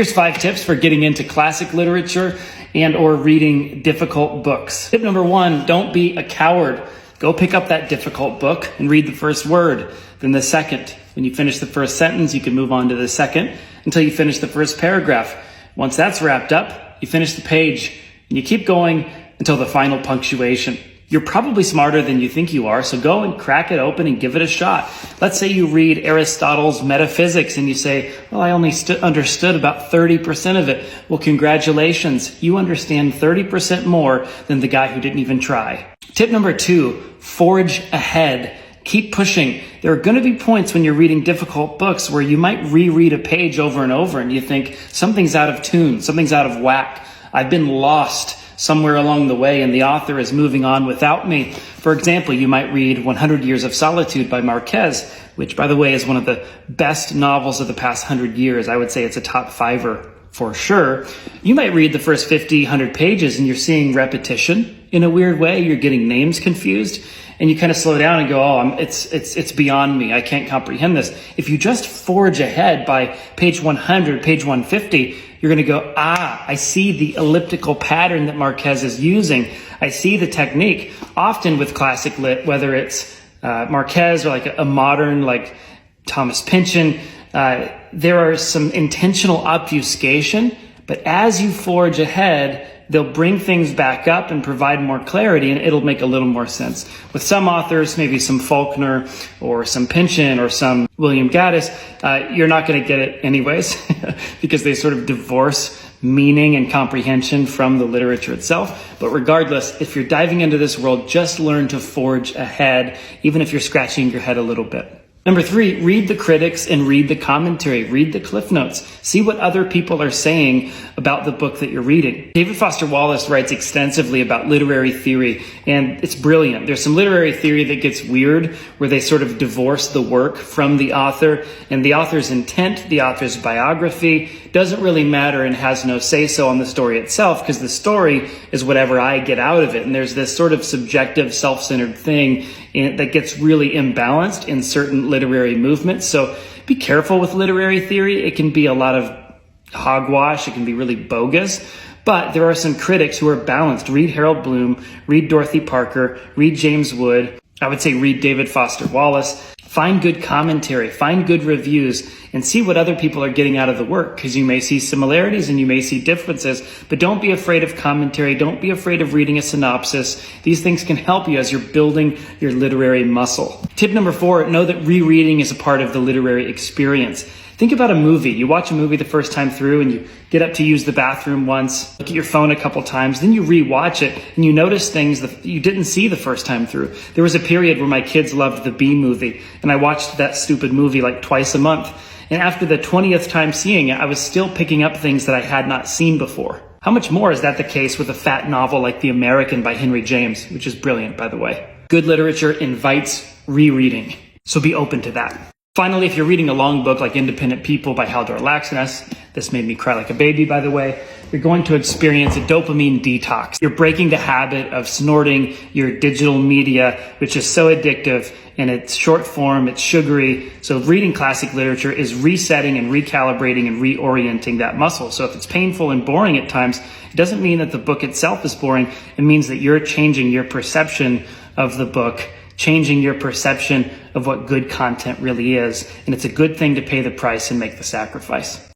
Here's 5 tips for getting into classic literature and or reading difficult books. Tip number 1, don't be a coward. Go pick up that difficult book and read the first word, then the second. When you finish the first sentence, you can move on to the second until you finish the first paragraph. Once that's wrapped up, you finish the page and you keep going until the final punctuation. You're probably smarter than you think you are, so go and crack it open and give it a shot. Let's say you read Aristotle's Metaphysics and you say, well, I only understood about 30% of it. Well, congratulations. You understand 30% more than the guy who didn't even try. Tip number 2, forge ahead. Keep pushing. There are going to be points when you're reading difficult books where you might reread a page over and over and you think something's out of tune, something's out of whack. I've been lost somewhere along the way and the author is moving on without me. For example, you might read 100 Years of Solitude by Marquez, which by the way is one of the best novels of the past 100 years. I would say it's a top 5er for sure. You might read the first 50, 100 pages and you're seeing repetition in a weird way. You're getting names confused and you kind of slow down and go, oh, it's beyond me. I can't comprehend this. If you just forge ahead by page 100, page 150, you're going to go, I see the elliptical pattern that Marquez is using. I see the technique. Often with classic lit, whether it's Marquez or like a modern like Thomas Pynchon, there are some intentional obfuscation, but as you forge ahead, they'll bring things back up and provide more clarity, and it'll make a little more sense. With some authors, maybe some Faulkner or some Pynchon or some William Gaddis, you're not going to get it anyways because they sort of divorce meaning and comprehension from the literature itself. But regardless, if you're diving into this world, just learn to forge ahead, even if you're scratching your head a little bit. Number 3, read the critics and read the commentary. Read the cliff notes. See what other people are saying about the book that you're reading. David Foster Wallace writes extensively about literary theory, and it's brilliant. There's some literary theory that gets weird, where they sort of divorce the work from the author, and the author's intent, the author's biography, doesn't really matter and has no say-so on the story itself, because the story is whatever I get out of it. And there's this sort of subjective, self-centered thing that gets really imbalanced in certain literary movements. So be careful with literary theory. It can be a lot of hogwash. It can be really bogus. But there are some critics who are balanced. Read Harold Bloom, read Dorothy Parker, read James Wood. I would say read David Foster Wallace. Find good commentary, find good reviews, and see what other people are getting out of the work, because you may see similarities and you may see differences, but don't be afraid of commentary. Don't be afraid of reading a synopsis. These things can help you as you're building your literary muscle. Tip number 4, know that rereading is a part of the literary experience. Think about a movie. You watch a movie the first time through and you get up to use the bathroom once, look at your phone a couple times, then you rewatch it and you notice things that you didn't see the first time through. There was a period where my kids loved the Bee Movie and I watched that stupid movie like twice a month. And after the 20th time seeing it, I was still picking up things that I had not seen before. How much more is that the case with a fat novel like The American by Henry James, which is brilliant, by the way. Good literature invites rereading, so be open to that. Finally, if you're reading a long book like Independent People by Haldor Laxness, this made me cry like a baby, by the way, you're going to experience a dopamine detox. You're breaking the habit of snorting your digital media, which is so addictive, and it's short form, it's sugary. So reading classic literature is resetting and recalibrating and reorienting that muscle. So if it's painful and boring at times, it doesn't mean that the book itself is boring. It means that you're changing your perception of the book, changing your perception of what good content really is. And it's a good thing to pay the price and make the sacrifice.